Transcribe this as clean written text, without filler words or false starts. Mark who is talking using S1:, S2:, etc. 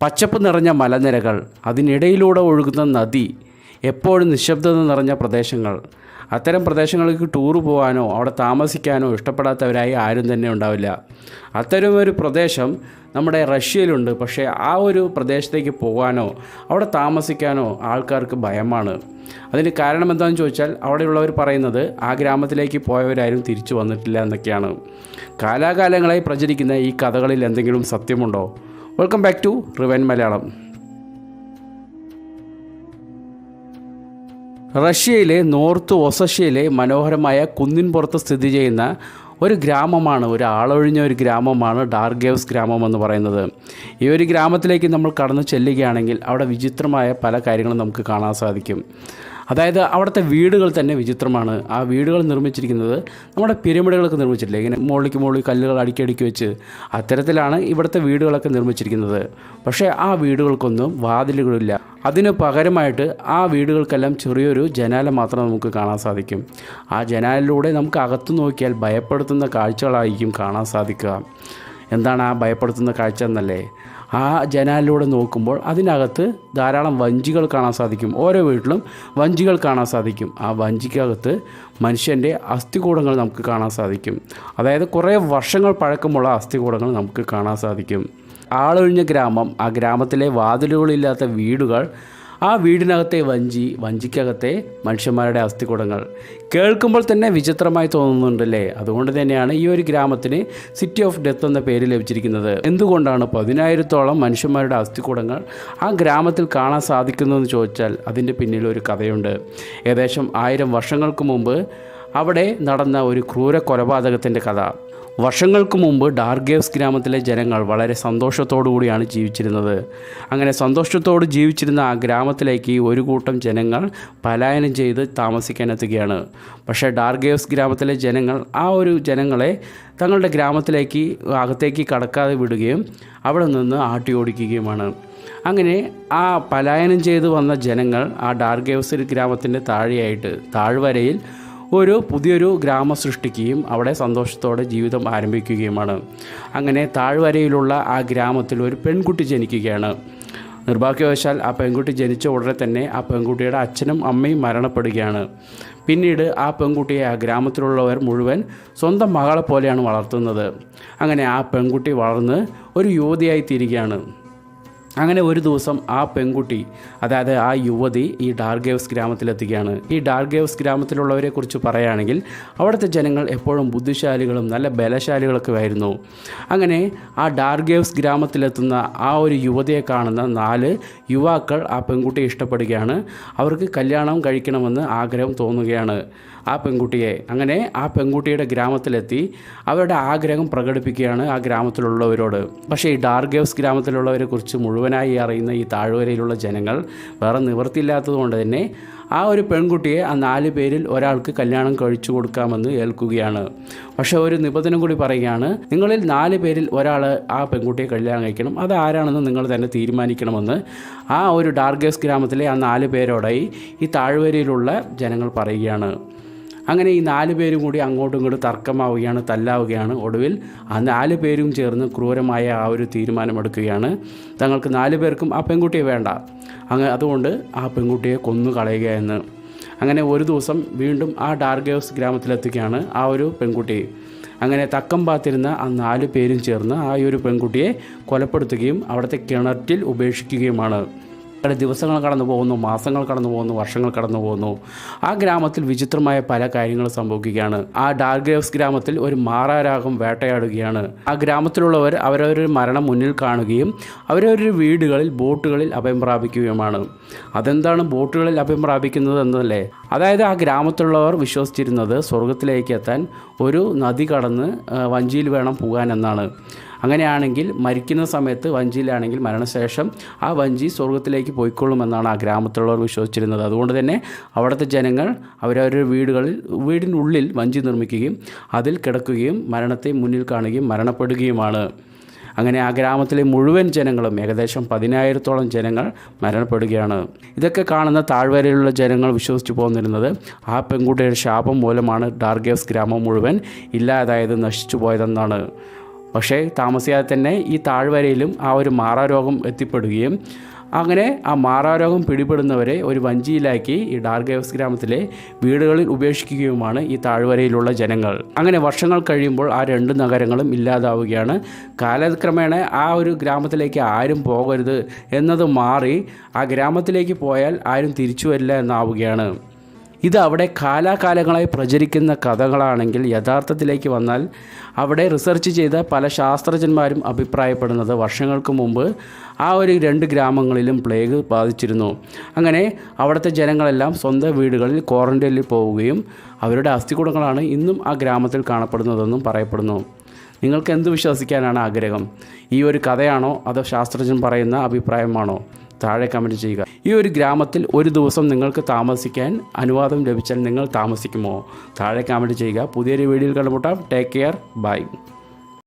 S1: പച്ചപ്പ് നിറഞ്ഞ മലനിരകൾ, അതിനിടയിലൂടെ ഒഴുകുന്ന നദി, എപ്പോഴും നിശബ്ദത നിറഞ്ഞ പ്രദേശങ്ങൾ. അത്തരം പ്രദേശങ്ങൾക്ക് ടൂർ പോകാനോ അവിടെ താമസിക്കാനോ ഇഷ്ടപ്പെടാത്തവരായി ആരും തന്നെ ഉണ്ടാവില്ല. അത്തരമൊരു പ്രദേശം നമ്മുടെ റഷ്യയിലുണ്ട്. പക്ഷേ ആ ഒരു പ്രദേശത്തേക്ക് പോകാനോ അവിടെ താമസിക്കാനോ ആൾക്കാർക്ക് ഭയമാണ്. അതിന് കാരണം എന്താണെന്ന് ചോദിച്ചാൽ, അവിടെയുള്ളവർ പറയുന്നത് ആ ഗ്രാമത്തിലേക്ക് പോയവരാരും തിരിച്ചു വന്നിട്ടില്ല എന്നൊക്കെയാണ്. കാലാകാലങ്ങളായി പ്രചരിക്കുന്ന ഈ കഥകളിൽ എന്തെങ്കിലും സത്യമുണ്ടോ? Welcome back to rewind Malayalam. റഷ്യയിലെ നോർത്ത് ഒസഷ്യയിലെ മനോഹരമായ കുന്നിൻപുറത്ത് സ്ഥിതി ചെയ്യുന്ന ഒരു ഗ്രാമമാണ്, ഒരു ആളൊഴിഞ്ഞ ഒരു ഗ്രാമമാണ് ഡാർഗേവ്സ് ഗ്രാമം എന്ന് പറയുന്നത്. ഈ ഒരു ഗ്രാമത്തിലേക്ക് നമ്മൾ കടന്നു ചെല്ലുകയാണെങ്കിൽ അവിടെ വിചിത്രമായ പല കാര്യങ്ങളും നമുക്ക് കാണാൻ സാധിക്കും. അതായത് അവിടുത്തെ വീടുകൾ തന്നെ വിചിത്രമാണ്. ആ വീടുകൾ നിർമ്മിച്ചിരിക്കുന്നത് നമ്മുടെ പിരമിഡുകളൊക്കെ നിർമ്മിച്ചിട്ടില്ലേ, ഇങ്ങനെ മുകളിലേക്ക് കല്ലുകൾ അടുക്കി വെച്ച് അത്തരത്തിലാണ് ഇവിടുത്തെ വീടുകളൊക്കെ നിർമ്മിച്ചിരിക്കുന്നത്. പക്ഷേ ആ വീടുകൾക്കൊന്നും വാതിലുകളില്ല. അതിന് പകരമായിട്ട് ആ വീടുകൾക്കെല്ലാം ചെറിയൊരു ജനാല മാത്രം നമുക്ക് കാണാൻ സാധിക്കും. ആ ജനാലിലൂടെ നമുക്ക് അകത്തു നോക്കിയാൽ ഭയപ്പെടുത്തുന്ന കാഴ്ചകളായിരിക്കും കാണാൻ സാധിക്കുക. എന്താണ് ആ ഭയപ്പെടുത്തുന്ന കാഴ്ച എന്നല്ലേ? ആ ജനാലിലൂടെ നോക്കുമ്പോൾ അതിനകത്ത് ധാരാളം വഞ്ചികൾ കാണാൻ സാധിക്കും. ഓരോ വീട്ടിലും വഞ്ചികൾ കാണാൻ സാധിക്കും. ആ വഞ്ചിക്കകത്ത് മനുഷ്യൻ്റെ അസ്ഥികൂടങ്ങൾ നമുക്ക് കാണാൻ സാധിക്കും. അതായത് കുറേ വർഷങ്ങൾ പഴക്കമുള്ള അസ്ഥികൂടങ്ങൾ നമുക്ക് കാണാൻ സാധിക്കും. ആളൊഴിഞ്ഞ ഗ്രാമം, ആ ഗ്രാമത്തിലെ വാതിലുകളില്ലാത്ത വീടുകൾ, ആ വീടിനകത്തെ വഞ്ചിക്കകത്തെ മനുഷ്യന്മാരുടെ അസ്ഥികൂടങ്ങൾ കേൾക്കുമ്പോൾ തന്നെ വിചിത്രമായി തോന്നുന്നുണ്ടല്ലേ? അതുകൊണ്ട് തന്നെയാണ് ഈ ഒരു ഗ്രാമത്തിന് സിറ്റി ഓഫ് ഡെത്ത് എന്ന പേര് ലഭിച്ചിരിക്കുന്നത്. എന്തുകൊണ്ടാണ് 10,000-ഓളം മനുഷ്യന്മാരുടെ അസ്ഥികൂടങ്ങൾ ആ ഗ്രാമത്തിൽ കാണാൻ സാധിക്കുന്നതെന്ന് ചോദിച്ചാൽ അതിൻ്റെ പിന്നിൽ ഒരു കഥയുണ്ട്. ഏകദേശം 1000 വർഷങ്ങൾക്ക് മുമ്പ് അവിടെ നടന്ന ഒരു ക്രൂര കൊലപാതകത്തിൻ്റെ കഥ. വർഷങ്ങൾക്ക് മുമ്പ് ഡാർഗേവ്സ് ഗ്രാമത്തിലെ ജനങ്ങൾ വളരെ സന്തോഷത്തോടു കൂടിയാണ് ജീവിച്ചിരുന്നത്. അങ്ങനെ സന്തോഷത്തോട് ജീവിച്ചിരുന്ന ആ ഗ്രാമത്തിലേക്ക് ഒരു കൂട്ടം ജനങ്ങൾ പലായനം ചെയ്ത് താമസിക്കാനെത്തുകയാണ്. പക്ഷേ ഡാർഗേവ്സ് ഗ്രാമത്തിലെ ജനങ്ങൾ ആ ഒരു ജനങ്ങളെ തങ്ങളുടെ ഗ്രാമത്തിലേക്ക് അകത്തേക്ക് കടക്കാതെ വിടുകയും അവിടെ നിന്ന് ആട്ടി ഓടിക്കുകയുമാണ്. അങ്ങനെ ആ പലായനം ചെയ്ത് വന്ന ജനങ്ങൾ ആ ഡാർഗേവ്സ് ഗ്രാമത്തിൻ്റെ താഴ്വരയിൽ ഒരു പുതിയൊരു ഗ്രാമം സൃഷ്ടിക്കുകയും അവിടെ സന്തോഷത്തോടെ ജീവിതം ആരംഭിക്കുകയുമാണ്. അങ്ങനെ താഴ്വരയിലുള്ള ആ ഗ്രാമത്തിൽ ഒരു പെൺകുട്ടി ജനിക്കുകയാണ്. നിർഭാഗ്യവശാൽ ആ പെൺകുട്ടി ജനിച്ച ഉടനെ തന്നെ ആ പെൺകുട്ടിയുടെ അച്ഛനും അമ്മയും മരണപ്പെടുകയാണ്. പിന്നീട് ആ പെൺകുട്ടിയെ ആ ഗ്രാമത്തിലുള്ളവർ മുഴുവൻ സ്വന്തം മകളെ പോലെയാണ് വളർത്തുന്നത്. അങ്ങനെ ആ പെൺകുട്ടി വളർന്ന് ഒരു യുവതിയായി തീരുകയാണ്. അങ്ങനെ ഒരു ദിവസം ആ പെൺകുട്ടി, അതായത് ആ യുവതി ഈ ഡാർഗേവ്സ് ഗ്രാമത്തിലെത്തുകയാണ്. ഈ ഡാർഗേവ്സ് ഗ്രാമത്തിലുള്ളവരെ കുറിച്ച് പറയുകയാണെങ്കിൽ അവിടുത്തെ ജനങ്ങൾ എപ്പോഴും ബുദ്ധിശാലികളും നല്ല ബലശാലികളൊക്കെ ആയിരുന്നു. അങ്ങനെ ആ ഡാർഗേവ്സ് ഗ്രാമത്തിലെത്തുന്ന ആ ഒരു യുവതിയെ കാണുന്ന 4 യുവാക്കൾ ആ പെൺകുട്ടിയെ ഇഷ്ടപ്പെടുകയാണ്. അവർക്ക് കല്യാണം കഴിക്കണമെന്ന് ആഗ്രഹം തോന്നുകയാണ് ആ പെൺകുട്ടിയെ. അങ്ങനെ ആ പെൺകുട്ടിയുടെ ഗ്രാമത്തിലെത്തി അവരുടെ ആഗ്രഹം പ്രകടിപ്പിക്കുകയാണ് ആ ഗ്രാമത്തിലുള്ളവരോട്. പക്ഷേ ഈ ഡാർഗേവ്സ് ഗ്രാമത്തിലുള്ളവരെ കുറിച്ച് മുഴുവനായി അറിയുന്ന ഈ താഴ്വരയിലുള്ള ജനങ്ങൾ വേറെ നിവൃത്തിയില്ലാത്തതുകൊണ്ട് തന്നെ ആ ഒരു പെൺകുട്ടിയെ ആ 4 പേരിൽ ഒരാൾക്ക് കല്യാണം കഴിച്ചു കൊടുക്കാമെന്ന് ഏൽക്കുകയാണ്. പക്ഷേ ഒരു നിബന്ധന കൂടി പറയുകയാണ്, നിങ്ങളിൽ 4 പേരിൽ ഒരാൾ ആ പെൺകുട്ടിയെ കല്യാണം കഴിക്കണം, അത് ആരാണെന്ന് നിങ്ങൾ തന്നെ തീരുമാനിക്കണമെന്ന് ആ ഒരു ഡാർഗേവ്സ് ഗ്രാമത്തിലെ ആ 4 പേരോടായി ഈ താഴ്വരയിലുള്ള ജനങ്ങൾ പറയുകയാണ്. അങ്ങനെ ഈ 4 പേരും കൂടി അങ്ങോട്ടും ഇങ്ങോട്ടും തർക്കമാവുകയാണ്, തല്ലാവുകയാണ്. ഒടുവിൽ ആ 4 പേരും ചേർന്ന് ക്രൂരമായ ആ ഒരു തീരുമാനമെടുക്കുകയാണ്. തങ്ങൾക്ക് 4 പേർക്കും ആ പെൺകുട്ടിയെ വേണ്ട, അതുകൊണ്ട് ആ പെൺകുട്ടിയെ കൊന്നു കളയുക എന്ന്. അങ്ങനെ ഒരു ദിവസം വീണ്ടും ആ ഡാർഗേവ്സ് ഗ്രാമത്തിലെത്തുകയാണ് ആ ഒരു പെൺകുട്ടി. അങ്ങനെ തക്കം പാത്തിരുന്ന ആ 4 പേരും ചേർന്ന് ആ ഒരു പെൺകുട്ടിയെ കൊലപ്പെടുത്തുകയും അവിടുത്തെ കിണറ്റിൽ ഉപേക്ഷിക്കുകയുമാണ്. ദിവസങ്ങൾ കടന്നു പോകുന്നു, മാസങ്ങൾ കടന്നു പോകുന്നു, വർഷങ്ങൾ കടന്നു പോകുന്നു. ആ ഗ്രാമത്തിൽ വിചിത്രമായ പല കാര്യങ്ങളും സംഭവിക്കുകയാണ്. ആ ഡാർഗേവ്സ് ഗ്രാമത്തിൽ ഒരു മാറാരാഗം വേട്ടയാടുകയാണ്. ആ ഗ്രാമത്തിലുള്ളവർ അവരവരുടെ മരണം മുന്നിൽ കാണുകയും അവരവരുടെ വീടുകളിൽ ബോട്ടുകളിൽ അഭയം പ്രാപിക്കുകയുമാണ്. അതെന്താണ് ബോട്ടുകളിൽ അഭയം പ്രാപിക്കുന്നത് എന്നല്ലേ? അതായത് ആ ഗ്രാമത്തിലുള്ളവർ വിശ്വസിച്ചിരുന്നത് സ്വർഗത്തിലേക്ക് എത്താൻ ഒരു നദി കടന്ന് വഞ്ചിയിൽ വേണം പോകാൻ എന്നാണ്. അങ്ങനെയാണെങ്കിൽ മരിക്കുന്ന സമയത്ത് വഞ്ചിയിലാണെങ്കിൽ മരണശേഷം ആ വഞ്ചി സ്വർഗത്തിലേക്ക് പോയിക്കൊള്ളുമെന്നാണ് ആ ഗ്രാമത്തിലുള്ളവർ വിശ്വസിച്ചിരുന്നത്. അതുകൊണ്ട് തന്നെ അവിടുത്തെ ജനങ്ങൾ അവരവരുടെ വീടിനുള്ളിൽ വഞ്ചി നിർമ്മിക്കുകയും അതിൽ കിടക്കുകയും മരണത്തെ മുന്നിൽ കാണുകയും മരണപ്പെടുകയുമാണ്. അങ്ങനെ ആ ഗ്രാമത്തിലെ മുഴുവൻ ജനങ്ങളും ഏകദേശം 10,000-ഓളം ജനങ്ങൾ മരണപ്പെടുകയാണ്. ഇതൊക്കെ കാണുന്ന താഴ്വരയിലുള്ള ജനങ്ങൾ വിശ്വസിച്ചു പോന്നിരുന്നത് ആ പെൺകുട്ടിയുടെ ശാപം മൂലമാണ് ഡാർഗേവ്സ് ഗ്രാമം മുഴുവൻ ഇല്ലാതായത്, നശിച്ചു പോയതെന്നാണ്. പക്ഷേ താമസിയാതെ തന്നെ ഈ താഴ്വരയിലും ആ ഒരു മാറാരോഗം എത്തിപ്പെടുകയും അങ്ങനെ ആ മാറാരോഗം പിടിപെടുന്നവരെ ഒരു വഞ്ചിയിലാക്കി ഈ ഡാർഗേവ്സ് ഗ്രാമത്തിലെ വീടുകളിൽ ഉപേക്ഷിക്കുകയുമാണ് ഈ താഴ്വരയിലുള്ള ജനങ്ങൾ. അങ്ങനെ വർഷങ്ങൾ കഴിയുമ്പോൾ ആ 2 നഗരങ്ങളും ഇല്ലാതാവുകയാണ്. കാലക്രമേണ ആ ഒരു ഗ്രാമത്തിലേക്ക് ആരും പോകരുത് എന്നത് മാറി ആ ഗ്രാമത്തിലേക്ക് പോയാൽ ആരും തിരിച്ചു വരില്ല എന്നാവുകയാണ്. ഇത് അവിടെ കാലാകാലങ്ങളായി പ്രചരിക്കുന്ന കഥകളാണെങ്കിൽ യഥാർത്ഥത്തിലേക്ക് വന്നാൽ അവിടെ റിസർച്ച് ചെയ്ത പല ശാസ്ത്രജ്ഞന്മാരും അഭിപ്രായപ്പെടുന്നത് വർഷങ്ങൾക്ക് മുമ്പ് ആ ഒരു 2 ഗ്രാമങ്ങളിലും പ്ലേഗ് ബാധിച്ചിരുന്നു. അങ്ങനെ അവിടുത്തെ ജനങ്ങളെല്ലാം സ്വന്തം വീടുകളിൽ ക്വാറൻറ്റൈനിൽ പോവുകയും അവരുടെ അസ്ഥികൂടങ്ങളാണ് ഇന്നും ആ ഗ്രാമത്തിൽ കാണപ്പെടുന്നതെന്നും പറയപ്പെടുന്നു. നിങ്ങൾക്ക് എന്ത് വിശ്വസിക്കാനാണ് ആഗ്രഹം? ഈ ഒരു കഥയാണോ അതോ ശാസ്ത്രജ്ഞൻ പറയുന്ന അഭിപ്രായമാണോ? താഴെ കമൻറ്റ് ചെയ്യുക. ഈ ഒരു ഗ്രാമത്തിൽ ഒരു ദിവസം നിങ്ങൾക്ക് താമസിക്കാൻ അനുവാദം ലഭിച്ചാൽ നിങ്ങൾ താമസിക്കുമോ? താഴെ കമൻറ്റ് ചെയ്യുക. പുതിയൊരു വീഡിയോയിൽ കണ്ടുമുട്ടാം. Take care. ബൈ.